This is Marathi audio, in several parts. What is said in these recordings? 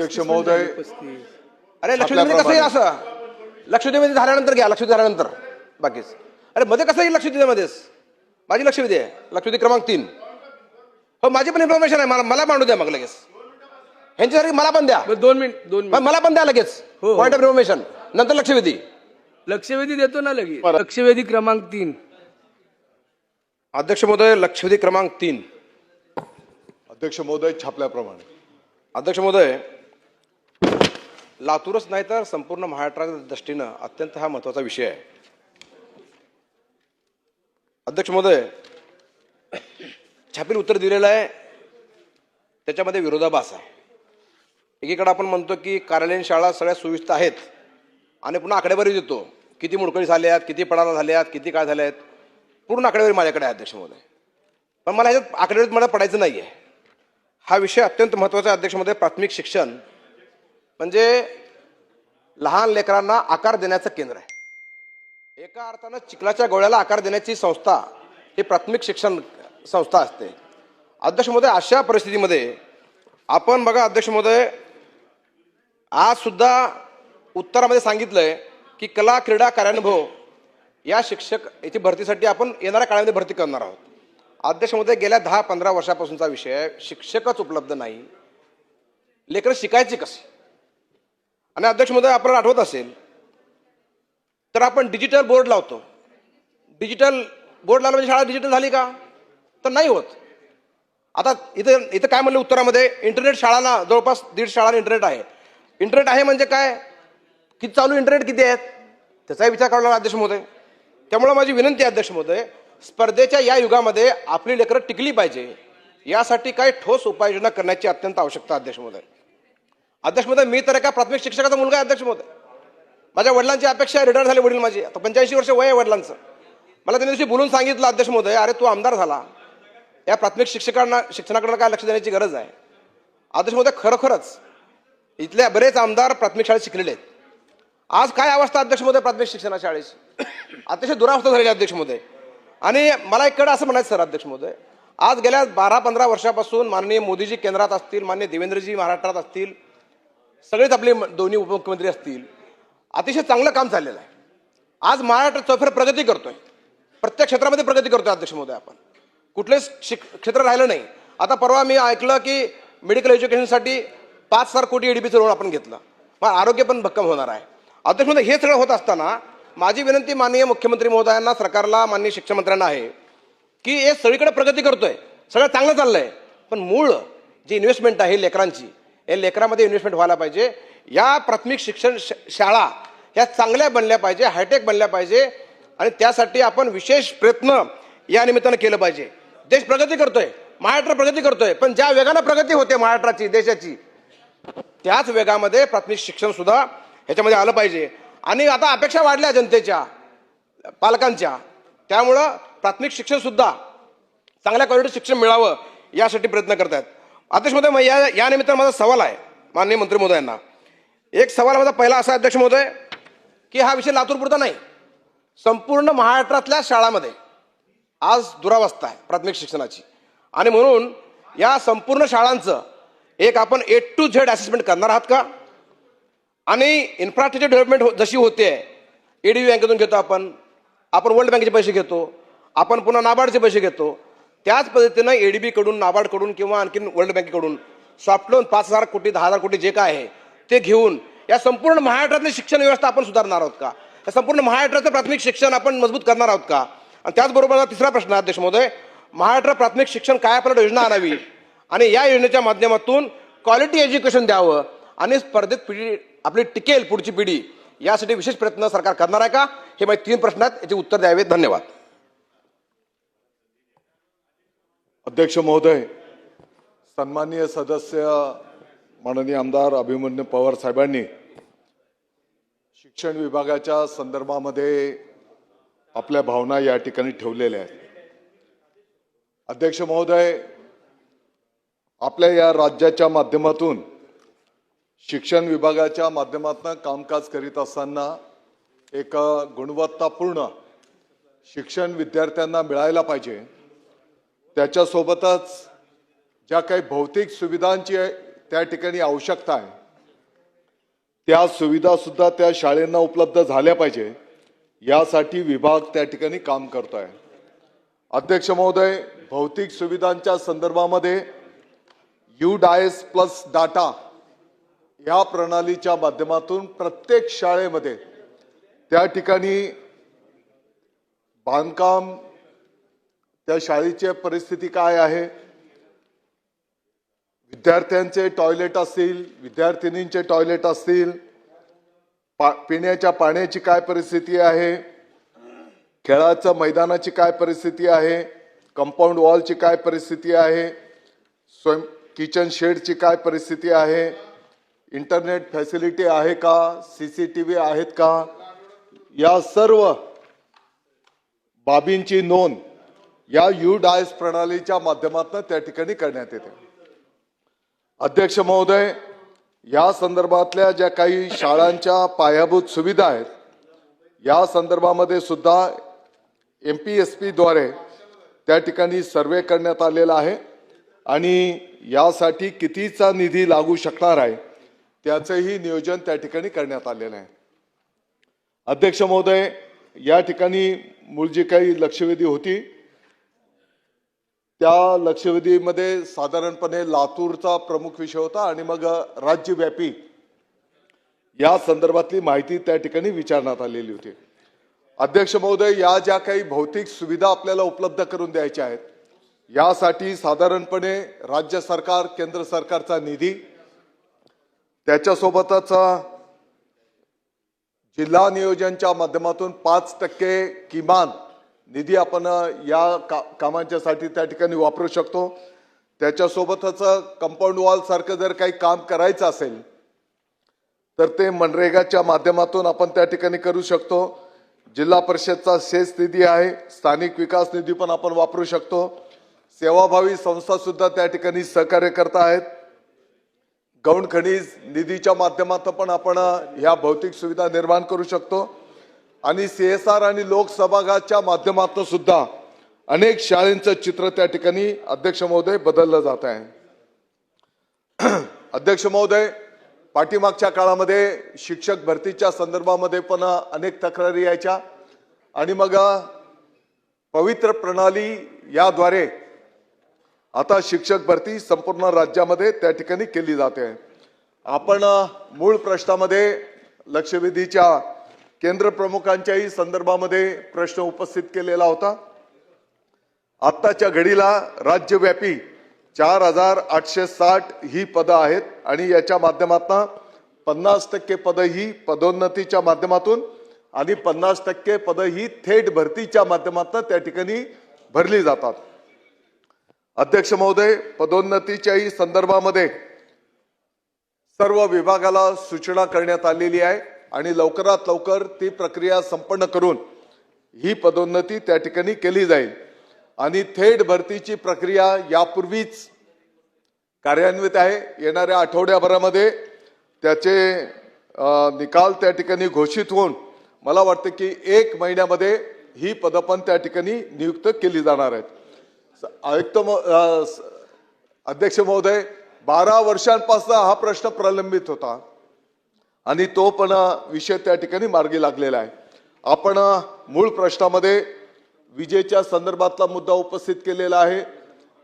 अध्यक्ष महोदय, अरे लक्षद्वीप कसं येईल असं? लक्षद्वीप झाल्यानंतर घ्या, लक्षद्वीप झाल्यानंतर बाकीच. अरे मध्ये कसं येईल लक्षद्वीपमध्येच? माझी लक्षवेधी आहे, लक्षवेधी क्रमांक 3. हो, माझी पण इन्फॉर्मेशन आहे, मला मांडू द्या मग लगेच. ह्यांच्यासाठी मला पण द्या, 2 मिनिट मला पण द्या लगेच. हो. पॉइंट ऑफ इन्फॉर्मेशन नंतर लक्षवेधी. लक्षवेधी देतो ना लगेच. लक्षवेधी क्रमांक 3. अध्यक्ष महोदय, लक्षवेधी क्रमांक 3. अध्यक्ष महोदय, छापल्याप्रमाणे. अध्यक्ष महोदय, लातूरच नाही तर संपूर्ण महाराष्ट्राच्या दृष्टीनं अत्यंत हा महत्वाचा विषय आहे. अध्यक्ष महोदय, छापील उत्तर दिलेलं आहे, त्याच्यामध्ये विरोधाभास आहे. एकीकडे आपण म्हणतो की कार्यालयीन शाळा सगळ्या सुविधा आहेत आणि पुन्हा आकडेवारी देतो, किती मोडकळी झाल्यात, किती पडाला झाल्यात, किती काय झाल्यात, पूर्ण आकडेवारी माझ्याकडे आहे अध्यक्ष महोदय. पण मला ह्याच्यात आकडेवारीत मला पडायचं नाही आहे. हा विषय अत्यंत महत्त्वाचा आहे अध्यक्ष महोदय. प्राथमिक शिक्षण म्हणजे लहान लेकरांना आकार देण्याचं केंद्र आहे. एका अर्थानं चिखलाच्या गोळ्याला आकार देण्याची संस्था ही प्राथमिक शिक्षण संस्था असते. अध्यक्ष महोदय, अशा परिस्थितीमध्ये आपण बघा अध्यक्ष महोदय, आज सुद्धा उत्तरामध्ये सांगितलंय की कला क्रीडा कार्यानुभव या शिक्षक याची भरतीसाठी आपण येणाऱ्या काळामध्ये भरती करणार आहोत. अध्यक्ष महोदय, गेल्या 10-15 वर्षापासूनचा विषय आहे. शिक्षकच उपलब्ध नाही, लेकरं शिकायची कशी? आणि अध्यक्ष महोदय, आपल्याला आठवत असेल तर आपण डिजिटल बोर्ड लावतो. डिजिटल बोर्ड लावलं म्हणजे शाळा डिजिटल झाली का? तर नाही होत. आता इथं काय म्हणलं उत्तरामध्ये, इंटरनेट शाळांना जवळपास 1.5 शाळांना इंटरनेट आहे. इंटरनेट आहे म्हणजे काय? किती चालू इंटरनेट किती आहेत त्याचाही विचार करावा लागला अध्यक्ष महोदय. त्यामुळे माझी विनंती आहे अध्यक्ष महोदय, स्पर्धेच्या या युगामध्ये आपली लेकरं टिकली पाहिजे, यासाठी काही ठोस उपाययोजना करण्याची अत्यंत आवश्यकता अध्यक्ष महोदय. अध्यक्ष महोदय, मी तर एका प्राथमिक शिक्षकाचा मुलगा आहे अध्यक्ष महोदय. माझ्या वडिलांची अपेक्षा, रिटायर झाले वडील माझे, आता 85 वर्ष वय आहे वडिलांचं. मला त्या दिवशी बोलून सांगितलं अध्यक्ष महोदय, अरे तू आमदार झाला, या प्राथमिक शिक्षणाकडे काय लक्ष देण्याची गरज आहे. अध्यक्ष महोदय, खरोखरच इथले बरेच आमदार प्राथमिक शाळेत शिकलेले आहेत. आज काय अवस्था अध्यक्ष महोदय प्राथमिक शिक्षणा शाळेची? अतिशय दुरावस्था झालेली अध्यक्ष महोदय. आणि मला इकडं असं म्हणायचं सर अध्यक्ष महोदय, आज गेल्या 12-15 वर्षापासून माननीय मोदीजी केंद्रात असतील, माननीय देवेंद्रजी महाराष्ट्रात असतील, सगळेच आपले दोन्ही उपमुख्यमंत्री असतील, अतिशय चांगलं काम चाललेलं आहे. आज महाराष्ट्र चौफेर प्रगती करतोय, प्रत्येक क्षेत्रामध्ये प्रगती करतोय अध्यक्ष महोदय. आपण कुठलेच क्षेत्र राहिलं नाही. आता परवा मी ऐकलं की मेडिकल एज्युकेशनसाठी 5,000 कोटी एडीबीचं लोन आपण घेतलं, मग आरोग्य पण भक्कम होणार आहे. अध्यक्ष महोदय, हे सगळं होत असताना माझी विनंती माननीय मुख्यमंत्री महोदयांना, सरकारला, माननीय शिक्षण मंत्र्यांना आहे की हे सगळीकडे प्रगती करतोय, सगळं चांगलं चाललंय, पण मूळ जी इन्व्हेस्टमेंट आहे लेकरांची, या लेकरामध्ये इन्व्हेस्टमेंट व्हायला पाहिजे. या प्राथमिक शिक्षण शाळा ह्या चांगल्या बनल्या पाहिजे, हायटेक बनल्या पाहिजे, आणि त्यासाठी आपण विशेष प्रयत्न या निमित्तानं केलं पाहिजे. देश प्रगती करतोय, महाराष्ट्र प्रगती करतोय, पण ज्या वेगानं प्रगती होते महाराष्ट्राची, देशाची, त्याच वेगामध्ये प्राथमिक शिक्षण सुद्धा ह्याच्यामध्ये आलं पाहिजे. आणि आता अपेक्षा वाढल्या जनतेच्या, पालकांच्या, त्यामुळं प्राथमिक शिक्षण सुद्धा चांगल्या क्वालिटी शिक्षण मिळावं यासाठी प्रयत्न करतात. अध्यक्ष महोदय, या निमित्तानं माझा सवाल आहे माननीय मंत्री महोदयांना. एक सवाल माझा पहिला असा अध्यक्ष महोदय की हा विषय लातूरपुरता नाही, संपूर्ण महाराष्ट्रातल्या शाळांमध्ये आज दुरावस्था आहे प्राथमिक शिक्षणाची. आणि म्हणून या संपूर्ण शाळांचं एक आपण A to Z असेसमेंट करणार आहात का? आणि इन्फ्रास्ट्रक्चर डेव्हलपमेंट जशी होते, एडीबी बँकेतून घेतो आपण वर्ल्ड बँकेचे पैसे घेतो, आपण पुन्हा नाबार्डचे पैसे घेतो, त्याच पद्धतीनं एडीबी कडून, नाबार्ड कडून किंवा आणखी वर्ल्ड बँकेकडून सॉफ्ट लोन 5,000 कोटी 10,000 कोटी जे काय आहे ते घेऊन या संपूर्ण महाराष्ट्रातली शिक्षण व्यवस्था आपण सुधारणार आहोत का? या संपूर्ण महाराष्ट्राचं प्राथमिक शिक्षण आपण मजबूत करणार आहोत का? आणि त्याचबरोबर तिसरा प्रश्न अध्यक्ष महोदय, महाराष्ट्र प्राथमिक शिक्षण काय आपल्याला योजना आणावी आणि या योजनेच्या माध्यमातून क्वालिटी एज्युकेशन द्यावं आणि स्पर्धेत पिढी आपली टिकेल, पुढची पिढी, यासाठी विशेष प्रयत्न सरकार करणार आहे का? हे माझे 3 प्रश्न आहेत, याचे उत्तर द्यावे. धन्यवाद. अध्यक्ष महोदय, सन्माननीय सदस्य माननीय आमदार अभिमन्यू पवार साहेबांनी शिक्षण विभागाच्या संदर्भामध्ये आपल्या भावना या ठिकाणी ठेवलेल्या आहेत. अध्यक्ष महोदय, आपल्या या राज्याच्या माध्यमातून शिक्षण विभागाच्या माध्यमातून कामकाज करीत असताना एक गुणवत्तापूर्ण शिक्षण विद्यार्थ्यांना मिळायला पाहिजे. त्याच्यासोबतच ज्या काही भौतिक सुविधांची त्या ठिकाणी आवश्यकता आहे त्या सुविधा सुद्धा त्या शाळेंना उपलब्ध झाल्या पाहिजे यासाठी विभाग त्या ठिकाणी काम करतो आहे. अध्यक्ष महोदय, भौतिक सुविधांच्या संदर्भामध्ये UDIS प्लस डाटा या प्रणालीच्या माध्यमातून प्रत्येक शाळेमध्ये त्या ठिकाणी बांधकाम, त्या शाळेची परिस्थिती काय आहे, विद्यार्थ्यांचे टॉयलेट असतील, विद्यार्थिनींचे टॉयलेट असतील, पिण्याच्या पाण्याची काय परिस्थिती आहे, खेळाच्या मैदानाची काय परिस्थिती आहे, कंपाऊंड वॉलची काय परिस्थिती आहे, किचन शेडची काय परिस्थिती आहे, इंटरनेट फॅसिलिटी आहे का, CCTV आहेत का, या सर्व बाबींची नोंद या UDIS प्रणालीच्या माध्यमातून त्या ठिकाणी करण्यात येते. अध्यक्ष महोदय, या संदर्भातल्या ज्या काही शाळांच्या पायाभूत सुविधा आहेत या संदर्भामध्ये सुद्धा MPSP द्वारे त्या ठिकाणी सर्वे करण्यात आलेला आहे आणि यासाठी कितीचा निधी लागू शकणार आहे त्याचंही नियोजन त्या ठिकाणी करण्यात आलेलं आहे. अध्यक्ष महोदय, या ठिकाणी मूळ जी काही लक्षवेधी होती त्या लक्षवेधीमध्ये साधारणपणे लातूरचा प्रमुख विषय होता आणि मग राज्यव्यापी या संदर्भातली माहिती त्या ठिकाणी विचारण्यात आलेली होती. अध्यक्ष महोदय, या ज्या काही भौतिक सुविधा आपल्याला उपलब्ध करून द्यायच्या आहेत यासाठी साधारणपणे राज्य सरकार, केंद्र सरकारचा निधी, त्याच्यासोबतच जिल्हा नियोजनच्या माध्यमातून 5% किमान निधी आपण या कामांच्यासाठी त्या ठिकाणी वापरू शकतो. त्याच्यासोबतच कंपाऊंड वॉल सारखं जर काही काम करायचं असेल तर ते मनरेगाच्या माध्यमातून आपण त्या ठिकाणी करू शकतो. जिल्हा परिषदचा शेष निधी आहे, स्थानिक विकास निधी पण आपण वापरू शकतो. सेवाभावी संस्था सुद्धा त्या ठिकाणी सहकार्य करत आहेत. गौण खनिज निधीच्या माध्यमातून पण आपण ह्या भौतिक सुविधा निर्माण करू शकतो आणि CSR आणि लोकसहभागाच्या माध्यमातून सुद्धा अनेक शाळांचं चित्र त्या ठिकाणी अध्यक्ष महोदय बदललं जात आहे. अध्यक्ष महोदय, पाठीमागच्या काळामध्ये शिक्षक भरतीच्या संदर्भामध्ये पण अनेक तक्रारी यायच्या आणि मग पवित्र प्रणाली याद्वारे आता शिक्षक भरती संपूर्ण राज्यामध्ये त्या ठिकाणी केली जाते. आपण मूळ प्रश्नामध्ये लक्षवेधीच्या केंद्र प्रमुखांच्याही संदर्भामध्ये प्रश्न उपस्थित केलेला होता. आत्ताच्या घडीला राज्यव्यापी 4860 ही पदं आहेत आणि याच्या माध्यमातून 50% पदं ही पदोन्नतीच्या माध्यमातून आणि 50% पदं ही थेट भरतीच्या माध्यमातून त्या ठिकाणी भरली जातात. अध्यक्ष महोदय, पदोन्नतीच्याही संदर्भामध्ये सर्व विभागाला सूचना करण्यात आलेली आहे आणि लवकरात लवकर ती प्रक्रिया संपन्न करून ही पदोन्नती त्या ठिकाणी केली जाईल आणि थेट भरतीची प्रक्रिया यापूर्वीच कार्यान्वित आहे. येणाऱ्या आठवड्याभरामध्ये त्याचे निकाल त्या ठिकाणी घोषित होऊन मला वाटतं की 1 महिन्यामध्ये ही पदं पण त्या ठिकाणी नियुक्त केली जाणार आहेत. अध्यक्ष महोदय, 12 वर्षांपासून हा प्रश्न प्रलंबित होता आणि तो पण विषय त्या ठिकाणी मार्गी लागलेला आहे. आपण मूळ प्रश्नामध्ये विजेच्या संदर्भातला मुद्दा उपस्थित केलेला आहे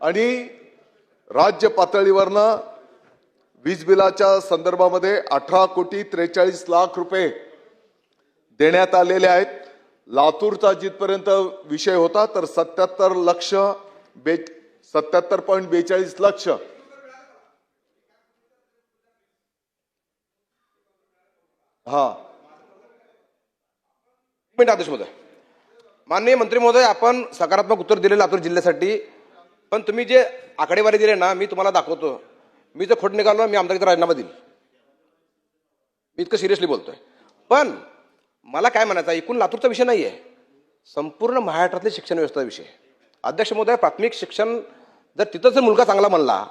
आणि राज्य पातळीवरनं वीज बिलाच्या संदर्भामध्ये 18,43,00,000 रुपये देण्यात आलेले आहेत. लातूरचा जिथपर्यंत विषय होता तर 77.42 लक्ष अध्यक्ष महोदय, माननीय मंत्री महोदय, आपण सकारात्मक उत्तर दिले लातूर जिल्ह्यासाठी, पण तुम्ही जे आकडेवारी दिले ना, मी तुम्हाला दाखवतो. मी जर खोट निघालो मी आमदारकीचा राजीनामा देईल. मी इतकं सिरियसली बोलतोय. पण मला काय म्हणायचं, एकूण लातूरचा विषय नाही आहे, संपूर्ण महाराष्ट्रातले शिक्षण व्यवस्था विषय. अध्यक्ष महोदय, प्राथमिक शिक्षण जर तिथं जर मुलगा चांगला म्हणला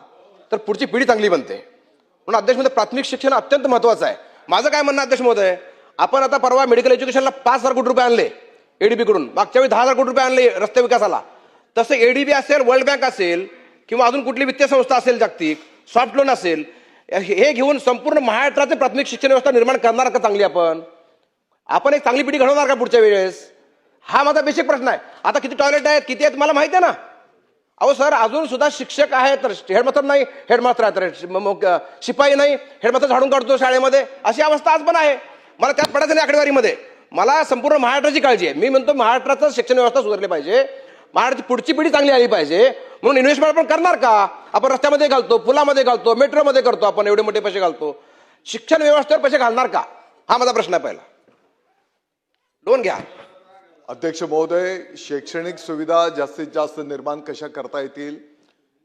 तर पुढची पिढी चांगली बनते. म्हणून अध्यक्ष महोदय, प्राथमिक शिक्षण अत्यंत महत्त्वाचं आहे. माझं काय म्हणणं अध्यक्ष महोदय, आपण आता परवा मेडिकल एज्युकेशनला 5,000 कोटी रुपये आणले ADB कडून, मागच्या वेळी 10,000 कोटी रुपये आणले रस्ते विकासाला. तसं ADB असेल, वर्ल्ड बँक असेल किंवा अजून कुठली वित्तीय संस्था असेल जागतिक, सॉफ्ट लोन असेल, हे घेऊन संपूर्ण महाराष्ट्राचे प्राथमिक शिक्षण व्यवस्था निर्माण करणार का चांगली आपण एक चांगली पिढी घडवणार का पुढच्या वेळेस? हा माझा बेसिक प्रश्न आहे. आता किती टॉयलेट आहेत, किती आहेत मला माहिती आहे ना. अहो सर, अजून सुद्धा शिक्षक आहेत तर हेडमास्टर नाही, हेडमास्टर आहेत मग शिपाई नाही, हेडमास्टर झाडून काढतो शाळेमध्ये, अशी अवस्था आज पण आहे. मला त्यात पडायचं नाही आकडेवारीमध्ये. मला संपूर्ण महाराष्ट्राची काळजी आहे. मी म्हणतो महाराष्ट्राचं शिक्षण व्यवस्था सुधारली पाहिजे, महाराष्ट्राची पुढची पिढी चांगली आली पाहिजे. म्हणून इन्व्हेस्टमेंट आपण करणार का? आपण रस्त्यामध्ये घालतो, पुलामध्ये घालतो, मेट्रोमध्ये करतो, आपण एवढे मोठे पैसे घालतो. शिक्षण व्यवस्थेवर पैसे घालणार का? हा माझा प्रश्न आहे पहिला. लोन घ्या. अध्यक्ष महोदय, शैक्षणिक सुविधा जास्तीत जास्त निर्माण कशा करता येतील,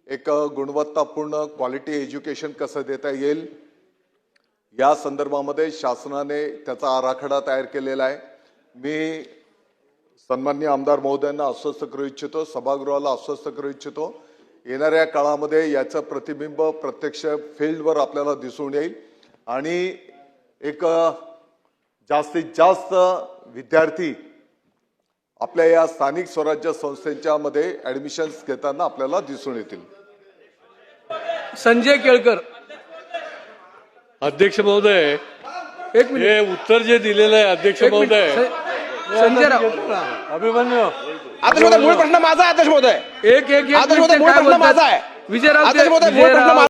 एक गुणवत्तापूर्ण क्वालिटी एज्युकेशन कसं देता येईल, या संदर्भामध्ये शासनाने त्याचा आराखडा तयार केलेला आहे. मी सन्माननीय आमदार महोदयांना आश्वस्त करू इच्छितो, सभागृहाला आश्वस्त करू इच्छितो, येणाऱ्या काळामध्ये याचं प्रतिबिंब प्रत्यक्ष फील्डवर आपल्याला दिसून येईल आणि एक जास्तीत जास्त विद्यार्थी आपल्या या स्थानिक स्वराज्य संस्थांच्या मध्ये ऍडमिशन्स घेताना आपल्याला दिसून येतील. संजय केळकर. अध्यक्ष महोदय, एक मिनिट. हे उत्तर जे दिलेलं आहे अध्यक्ष एक मिनिट. महोदय, संजय राव. अभिमन्यू अध्यक्ष महोदय, मूळ प्रश्न माझा आहे. अध्यक्ष महोदय, एक एक अध्यक्ष महोदय, मूळ प्रश्न माझा आहे. विजयराव अध्यक्ष महोदय, मूळ प्रश्न